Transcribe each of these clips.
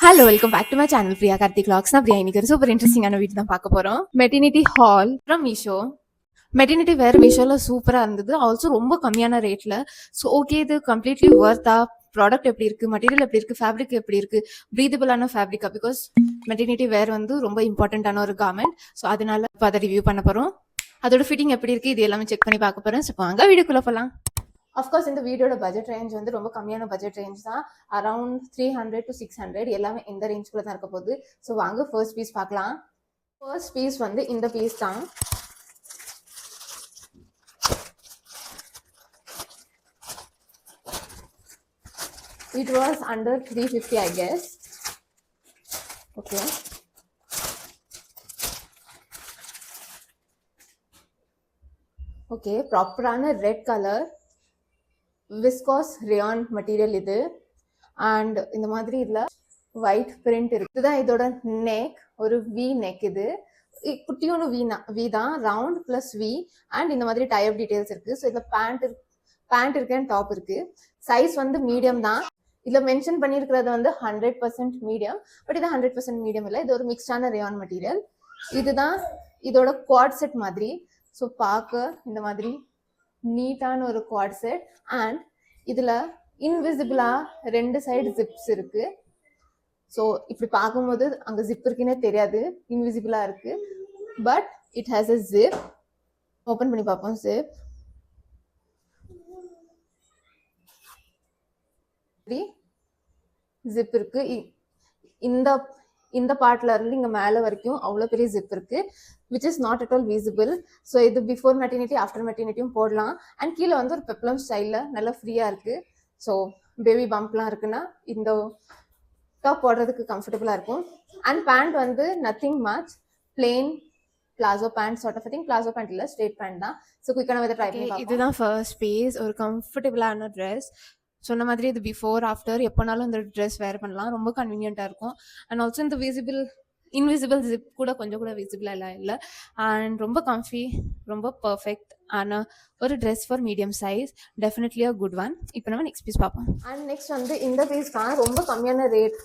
Hello welcome back to my channel Priya Karthik vlogs. நான் பிரியா இன்னைக்கு ஒரு சூப்பர் இன்ட்ரெஸ்டிங்கான வீடு தான் பார்க்க போறோம். Maternity haul from Meesho. Maternity wear மீஷோல சூப்பரா இருந்தது, ஆல்சோ ரொம்ப கம்மியான ரேட்ல. ஸோ ஓகே, இது கம்ப்ளீட்லி ஒர்த்தா? ப்ராடக்ட் எப்படி இருக்கு, மெட்டீரியல் எப்படி இருக்கு, ஃபேப்ரிக் எப்படி இருக்கு, ப்ரீதபிளான ஃபேப்ரிக்கா? பிகாஸ் மெட்டர்னிட்டி வேர் வந்து ரொம்ப இம்பார்ட்டன்டான ஒரு கார்மெண்ட். ஸோ அதனால இப்போ அதை ரிவ்யூ பண்ண போறோம். அதோட ஃபிட்டிங் எப்படி இருக்கு இது எல்லாமே செக் பண்ணி பார்க்க போறேன். ஸோ வாங்க வீடியோக்குள்ள போகலாம். அஃப்கோர்ஸ் இந்த வீடியோட பட்ஜெட் ரேஞ்ச் வந்து ரொம்ப கம்மியான பட்ஜெட் ரேஞ்ச் தான். அரௌண்ட் 300 to 600 எல்லாமே இந்த ரேஞ்சுக்குள்ள தான் இருக்க போகுது. ஸோ வாங்க ஃபர்ஸ்ட் பீஸ் பார்க்கலாம். ஃபர்ஸ்ட் பீஸ் வந்து இந்த பீஸ் தான். It was under 350 I guess. Okay, okay, ப்ராப்பரான red colour viscose rayon material இது. அண்ட் இந்த மாதிரி இதில் ஒயிட் பிரிண்ட் இருக்கு. இதுதான் இதோட நெக், ஒரு வி நெக். இது குட்டியோட வி தான், ரவுண்ட் பிளஸ் வி. அண்ட் இந்த மாதிரி டைப் டீடைல்ஸ் இருக்கு. ஸோ இதில் பேண்ட் இருக்கு அண்ட் டாப் இருக்கு. சைஸ் வந்து மீடியம் தான். இதில் மென்ஷன் பண்ணியிருக்கிறது வந்து 100% மீடியம், பட் இது 100% மீடியம் இல்லை, இது ஒரு மிக்ஸ்டான ரேயான் மெட்டீரியல். இதுதான் இதோட குவாட் செட் மாதிரி. ஸோ பார்க்க இந்த மாதிரி நீட்டான ஒரு குவாட் செட். அண்ட் இதுல இன்விசிபிளா 2 சைடு ஜிப்ஸ் இருக்கு. ஸோ இப்படி பார்க்கும்போது அங்க ஜிப் இருக்குன்னே தெரியாது, இன்விசிபிளா இருக்கு. But it has a zip. Open பண்ணி பார்ப்போம். ஜிப் இருக்கு. இந்த இந்த பார்ட்ல இருந்து இங்க மேல வரைக்கும் அவ்வளோ பெரிய ஜிப் இருக்கு, which is not at all visible. So இது பிஃபோர் மெட்டர்னிட்டி ஆஃப்டர் மெட்டர்னிட்டியும் போடலாம். அண்ட் கீழே வந்து ஒரு பெப்ளம் ஸ்டைலில் நல்லா ஃப்ரீயாக இருக்கு. ஸோ பேபி பம்ப்லாம் இருக்குன்னா இந்த டாப் போடுறதுக்கு கம்ஃபர்டபுளாக இருக்கும். அண்ட் பேண்ட் வந்து nothing much, plain palazzo pant sort of thing. Palazzo pant இல்லை, ஸ்ட்ரெயிட் பேண்ட் தான். ஸோ குயிக்கான வித ட்ரை பண்ணி. இதுதான் ஃபர்ஸ்ட் பீஸ், ஒரு கம்ஃபர்டபுளான ட்ரெஸ். சொன்ன மாதிரி இது பிஃபோர் ஆஃப்டர் எப்போனாலும் இந்த ட்ரெஸ் வேர் பண்ணலாம், ரொம்ப கன்வீனியண்ட்டாக இருக்கும். அண்ட் ஆல்சோ இந்த இன்விசிபிள் ஜிப் கூட கொஞ்சம் கூட விசிபிளாக எல்லாம் இல்லை. அண்ட் ரொம்ப கம்ஃபி, ரொம்ப பர்ஃபெக்ட் ஆன ஒரு dress for medium size. Definitely a good one. இப்போ நம்ம நெக்ஸ்ட் பீஸ் பார்ப்போம். அண்ட் நெக்ஸ்ட் வந்து இந்த பீஸ் தான், ரொம்ப கம்மியான ரேட்.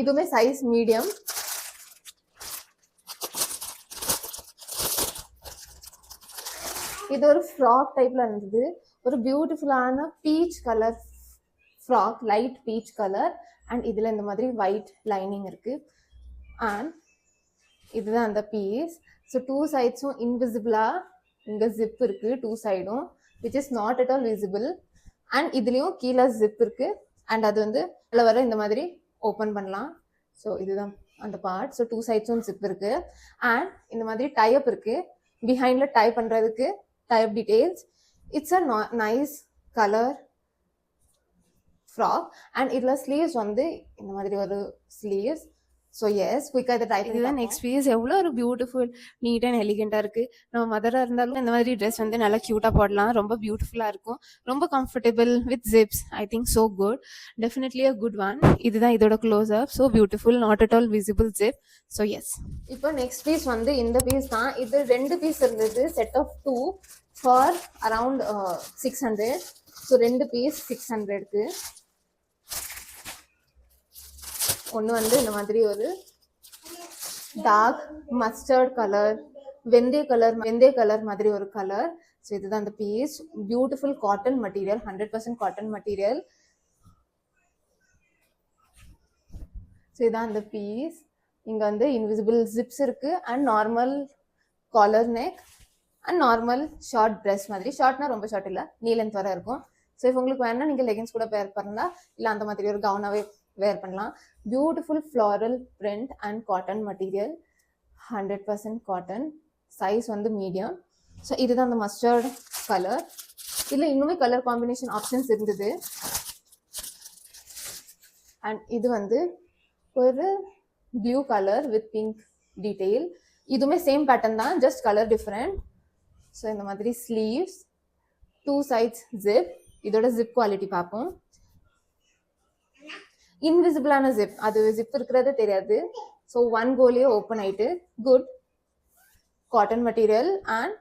இதுவுமே சைஸ் மீடியம். இது ஒரு ஃப்ராக் டைப்ல இருந்தது, ஒரு பியூட்டிஃபுல்லான peach colour frock, light peach colour. And இதில் இந்த மாதிரி ஒயிட் லைனிங் இருக்கு. அண்ட் இதுதான் அந்த பீஸ். ஸோ 2 சைட்ஸும் இன்விசிபிளாக இங்கே ஜிப் இருக்கு, 2 சைடும், which is not at all visible. And இதுலேயும் கீழே ஜிப் இருக்கு. அண்ட் அது வந்து அதில் வர இந்த மாதிரி ஓப்பன் பண்ணலாம். ஸோ இதுதான் அந்த பார்ட். ஸோ 2 சைட்ஸும் ஜிப் இருக்கு. அண்ட் இந்த மாதிரி டைப் இருக்கு, பிஹைண்ட்ல டைப் பண்ணுறதுக்கு type details. It's a nice color frock. And இதுல ஸ்லீவ்ஸ் வந்து இந்த மாதிரி ஒரு ஸ்லீவ்ஸ். ஸோ எஸ், குயிக்காக இதை ட்ரை பண்ணி. இதுதான் நெக்ஸ்ட் பீஸ். எவ்வளோ ஒரு பியூட்டிஃபுல் நீட் அண்ட் எலிகெண்டாக இருக்குது. நம்ம மதராக இருந்தாலும் இந்த மாதிரி ட்ரெஸ் வந்து நல்லா க்யூட்டாக போடலாம், ரொம்ப பியூட்டிஃபுல்லாக இருக்கும், ரொம்ப comfortable with zips. I think so good, definitely a good one. இதுதான் இதோட close up. So beautiful, not at all visible zip. So yes. இப்போ நெக்ஸ்ட் பீஸ் வந்து இந்த பீஸ் தான். இது 2 பீஸ் இருந்தது, set of 2 for around 600. So 2 piece 600க்கு. ஒன்று வந்து இந்த மாதிரி ஒரு டார்க் மஸ்டர்ட் கலர், வெந்தய கலர் மாதிரி ஒரு கலர். ஸோ இதுதான் அந்த piece. Beautiful cotton material, 100% cotton material. So இதுதான் அந்த பீஸ். இங்கே வந்து இன்விசிபிள் ஜிப்ஸ் இருக்கு. And normal collar neck and normal short dress மாதிரி. ஷார்ட்னா ரொம்ப ஷார்ட் இல்லை, நீ லென்த் வர இருக்கும். ஸோ இப்போ உங்களுக்கு வேணா நீங்கள் லெகின்ஸ் கூட வேர் பண்ணலாம், இல்லை அந்த மாதிரி ஒரு கவுனாவே வேர் பண்ணலாம். Beautiful floral print and cotton material, 100% cotton. Size வந்து மீடியம். ஸோ இதுதான் அந்த மஸ்டர்ட் கலர். இதில் இன்னுமே கலர் காம்பினேஷன் ஆப்ஷன்ஸ் இருந்தது. அண்ட் இது வந்து ஒரு blue colour with pink detail. இதுவுமே சேம் பேட்டர்ன் தான், ஜஸ்ட் கலர் டிஃப்ரெண்ட். ஸோ இந்த மாதிரி ஸ்லீவ்ஸ், 2 சைட்ஸ் ஜிப். இதோட ஜிப் குவாலிட்டி பார்ப்போம். இன்விசிபிளான ஜிப், அது ஜிப் இருக்கிறதே தெரியாது. ஸோ 1 கோலியே ஓப்பன் ஆயிட்டு. Good cotton material. அண்ட்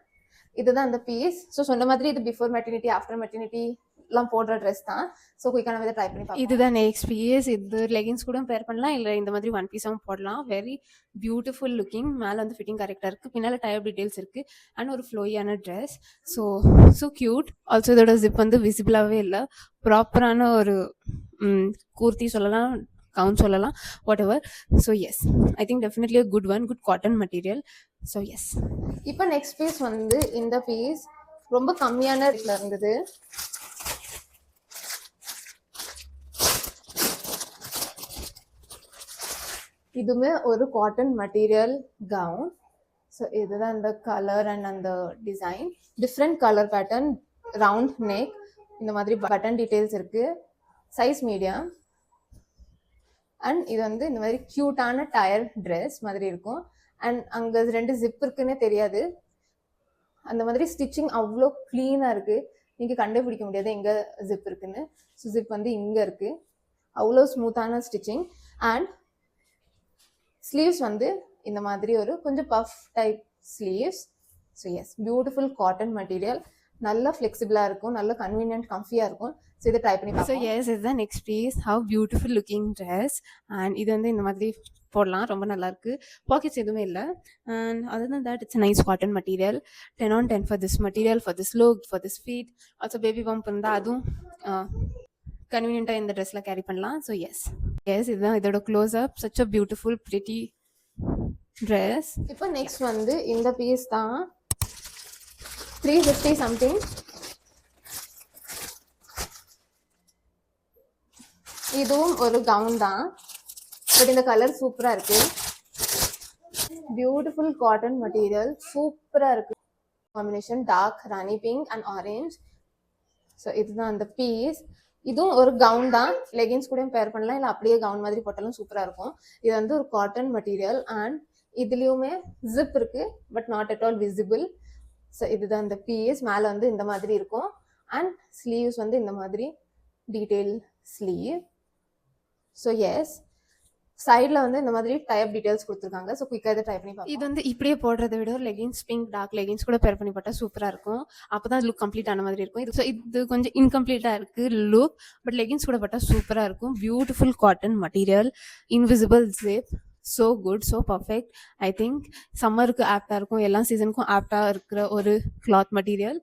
இதுதான் அந்த பீஸ். ஸோ சொன்ன மாதிரி இது பிஃபோர் மெட்டர்னிட்டி ஆஃப்டர் மெட்டர்னிட்டி எல்லாம் போடுற ட்ரெஸ் தான். ஸோ குயிக்காக நம்ம இதை ட்ரை பண்ணி பார்ப்போம். இதுதான் நெக்ஸ்ட் பீஸ். இது லெகின்ஸ் கூட பேர் பண்ணலாம், இல்லை இந்த மாதிரி ஒன் பீஸாகவும் போடலாம். Very beautiful looking. மேலே வந்து ஃபிட்டிங் கரெக்டாக இருக்குது, பின்னால் டைப் டீட்டெயில்ஸ் இருக்குது அண்ட் ஒரு ஃப்ளோயான ட்ரெஸ். So cute. ஆல்சோ இதோட ஜிப் வந்து விசிபிளாகவே இல்லை. ப்ராப்பரான ஒரு கூர்த்தி சொல்லலாம், கவுன் சொல்லலாம், whatever. So yes, I think definitely a good one, good cotton material. So yes. இப்போ நெக்ஸ்ட் பீஸ் வந்து இந்த பீஸ் ரொம்ப கம்மியான ரேட்ல இருந்தது. இதுவுமே ஒரு காட்டன் மெட்டீரியல் கவுன். ஸோ இதுதான் அந்த கலர் அண்ட் அந்த design. Different colour pattern, round neck, இந்த மாதிரி பட்டன் டீட்டெயில்ஸ் இருக்கு, சைஸ் மீடியம். அண்ட் இது வந்து இந்த மாதிரி க்யூட்டான டயர் ட்ரெஸ் மாதிரி இருக்கும். அண்ட் அங்கே 2 ஜிப் இருக்குன்னே தெரியாது. அந்த மாதிரி ஸ்டிச்சிங் அவ்வளோ க்ளீனாக இருக்குது, நீங்கள் கண்டுபிடிக்க முடியாது எங்கே ஜிப் இருக்குன்னு. ஸோ ஜிப் வந்து இங்கே இருக்குது, அவ்வளோ ஸ்மூத்தான ஸ்டிச்சிங். அண்ட் ஸ்லீவ்ஸ் வந்து இந்த மாதிரி ஒரு கொஞ்சம் puff type sleeves. So yes, beautiful cotton material, நல்ல ஃப்ளெக்சிபிளாக இருக்கும், நல்ல கன்வீனியன்ட் கம்ஃபியாக இருக்கும். ஸோ இதை ட்ரை பண்ணி பார்ப்போம். ஸோ எஸ், இதுதான் next piece. How beautiful looking dress. And இது வந்து இந்த மாதிரி போடலாம், ரொம்ப நல்லாயிருக்கு. பாக்கெட்ஸ் எதுவுமே இல்லை. And other than that it's nice cotton material. 10 on 10 for this material, for this look, for this fit. Also baby bump இருந்தால் அதுவும் கன்வீனியண்ட்டாக இந்த ட்ரெஸ்ஸில் கேரி பண்ணலாம். ஸோ எஸ், இதுதான் இதோட close up. Such a beautiful pretty dress. இப்போ next வந்து இந்த பீஸ் தான். 350 சம்திங். இதுவும் ஒரு கவுன் தான், பட் இந்த கலர் சூப்பரா இருக்கு. பியூட்டிஃபுல் காட்டன் மெட்டீரியல், சூப்பரா இருக்கு combination, dark rani pink and orange. So இதுதான் அந்த பீஸ். இதுவும் ஒரு கவுன் தான், லெகின்ஸ் கூட பேர் பண்ணலாம், இல்லை அப்படியே கவுன் மாதிரி போட்டாலும் சூப்பரா இருக்கும். இது வந்து ஒரு காட்டன் மெட்டீரியல் அண்ட் இதுலயுமே ஜிப் இருக்கு, but not at all visible. So இதுதான் இந்த பீஸ். மேலே வந்து இந்த மாதிரி இருக்கும் அண்ட் ஸ்லீவ்ஸ் வந்து இந்த மாதிரி டீட்டெயில் ஸ்லீவ். ஸோ எஸ், சைடில் வந்து இந்த மாதிரி டைப் டீட்டெயில்ஸ் கொடுத்துருக்காங்க. ஸோ குயிக்காக இதை ட்ரை பண்ணி பார்ப்போம். இது வந்து இப்படியே போடுறதை விட ஒரு லெகின்ஸ், பிங்க் டார்க் லெகின்ஸ் கூட பேர் பண்ணி போட்டால் சூப்பராக இருக்கும். அப்போ தான் லுக் கம்ப்ளீட் ஆன மாதிரி இருக்கும். இது இது கொஞ்சம் இன்கம்ப்ளீட்டாக இருக்குது லுக், பட் லெகின்ஸ் கூட போட்டால் சூப்பராக இருக்கும். Beautiful cotton material, invisible zip, so good, so perfect. I think சம்மருக்கு ஆப்டாக இருக்கும், எல்லா சீசனுக்கும் ஆப்டாக இருக்கிற ஒரு கிளாத் மெட்டீரியல்.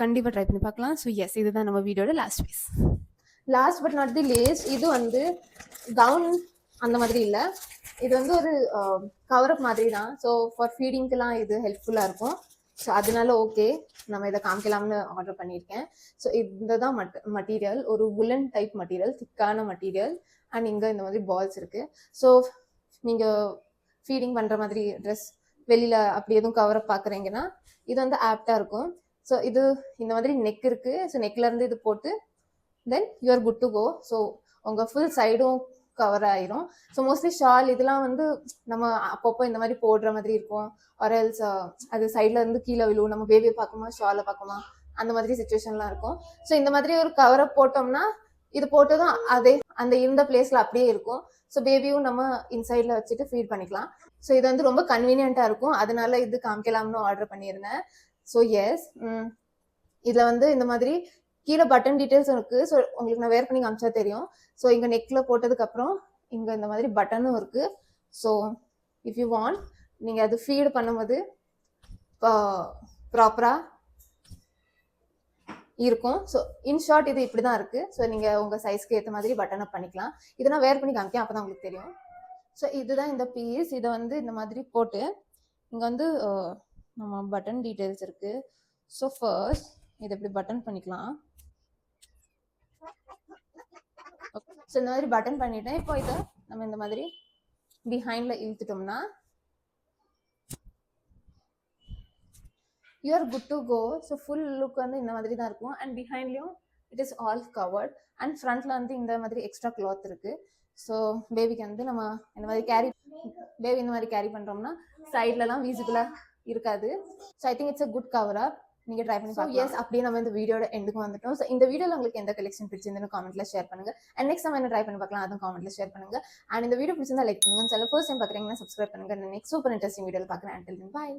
கண்டிப்பாக ட்ரை பண்ணி பார்க்கலாம். ஸோ எஸ், இதுதான் நம்ம வீடியோட last piece. Last but not the least. இது வந்து கவுன் அந்த மாதிரி இல்லை, இது வந்து ஒரு கவரப் மாதிரி தான். ஸோ ஃபார் ஃபீடிங்க்கெலாம் இது ஹெல்ப்ஃபுல்லாக இருக்கும். ஸோ அதனால ஓகே, நம்ம இதை காமிக்கலாம்னு ஆர்டர் பண்ணியிருக்கேன். ஸோ இந்த தான் மெட்டீரியல், ஒரு உலன் டைப் மெட்டீரியல், திக்கான மெட்டீரியல். அண்ட் இங்கே இந்த மாதிரி பால்ஸ் இருக்குது. ஸோ நீங்கள் ஃபீடிங் பண்ணுற மாதிரி ட்ரெஸ் வெளியில் அப்படி எதுவும் கவரப் பார்க்குறீங்கன்னா இது வந்து ஆப்டாக இருக்கும். ஸோ இது இந்த மாதிரி நெக் இருக்குது. ஸோ நெக்லேருந்து இது போட்டு then you are good to go. So உங்கள் ஃபுல் சைடும் கவர் ஆயிரும். ஸோ மோஸ்ட்லி ஷால் இதெல்லாம் வந்து நம்ம அப்பப்போ இந்த மாதிரி போடுற மாதிரி இருக்கும், ஆர்எல்ஸ் அது சைடில் இருந்து கீழே விழுவும், நம்ம பேபியை பார்க்குமா ஷாலை பார்க்குமா அந்த மாதிரி சுச்சுவேஷன்லாம் இருக்கும். ஸோ இந்த மாதிரி ஒரு கவரை போட்டோம்னா இது போட்டதும் அதே அந்த இருந்த பிளேஸில் அப்படியே இருக்கும். ஸோ பேபியும் நம்ம இன்சைடில் வச்சுட்டு ஃபீட் பண்ணிக்கலாம். ஸோ இது வந்து ரொம்ப கன்வீனியண்ட்டாக இருக்கும், அதனால இது காமிக்கலாம்னு ஆர்டர் பண்ணியிருந்தேன். ஸோ எஸ், இதில் வந்து இந்த மாதிரி கீழே பட்டன் டீட்டெயில்ஸ் இருக்குது. ஸோ உங்களுக்கு நான் வேர் பண்ணி காமிச்சா தெரியும். ஸோ இங்கே நெக்கில் போட்டதுக்கப்புறம் இங்கே இந்த மாதிரி பட்டனும் இருக்குது. ஸோ இஃப் யூ வாண்ட், நீங்கள் அது ஃபீட் பண்ணும்போது ப்ராப்பராக இருக்கும். ஸோ இன் ஷார்ட் இது இப்படி தான் இருக்குது. ஸோ நீங்கள் உங்கள் சைஸ்க்கு ஏற்ற மாதிரி பட்டன் அப் பண்ணிக்கலாம். இதை நான் வேர் பண்ணி காமிக்கேன், அப்போ தான் உங்களுக்கு தெரியும். ஸோ இதுதான் இந்த பீஸ். இதை வந்து இந்த மாதிரி போட்டு இங்கே வந்து நம்ம பட்டன் டீட்டெயில்ஸ் இருக்குது. ஸோ ஃபர்ஸ்ட் இதை இப்படி பட்டன் பண்ணிக்கலாம். ஸோ இந்த மாதிரி பட்டன் பண்ணிட்டேன். இப்போ இதை நம்ம இந்த மாதிரி பிஹைண்ட்ல இழுத்துட்டோம்னா you are good to go. So full look வந்து இந்த மாதிரி தான் இருக்கும். அண்ட் பிஹைண்ட்லையும் it is all covered. And ஃப்ரண்ட்ல வந்து இந்த மாதிரி எக்ஸ்ட்ரா கிளாத் இருக்கு. ஸோ பேபிக்கு வந்து நம்ம இந்த மாதிரி பேபி இந்த மாதிரி கேரி பண்றோம்னா சைட்லலாம் விசிபிளாக இருக்காது. So I think it's a good cover up. நீங்கள் ட்ரை பண்ணி பார்க்கலாம். எஸ், அப்படியே நம்ம இந்த வீடியோட எண்டுக்கு வந்துட்டோம். ஸோ இந்த வீடியோவில் உங்களுக்கு எந்த கலெக்ஷன் பிடிச்சிருந்துன்னு காமெண்ட்ல ஷேர் பண்ணுங்க. அண்ட் நெக்ஸ்ட் நம்ம என்ன ட்ரை பண்ணி பார்க்கலாம் அதுவும் காமெண்ட்ல ஷேர் பண்ணுங்க. அண்ட் இந்த வீடியோ பிடிச்சிருந்தா லைக் பண்ணுங்க. சில ஃபர்ஸ்ட் டைம் பார்க்குறீங்கன்னா சப்ஸ்கிரைப் பண்ணுங்க. நெக்ஸ்ட் சூப்பர் இன்ட்ரெஸ்டிங் வீடியோவில் பார்க்குறேன். Until then, bye.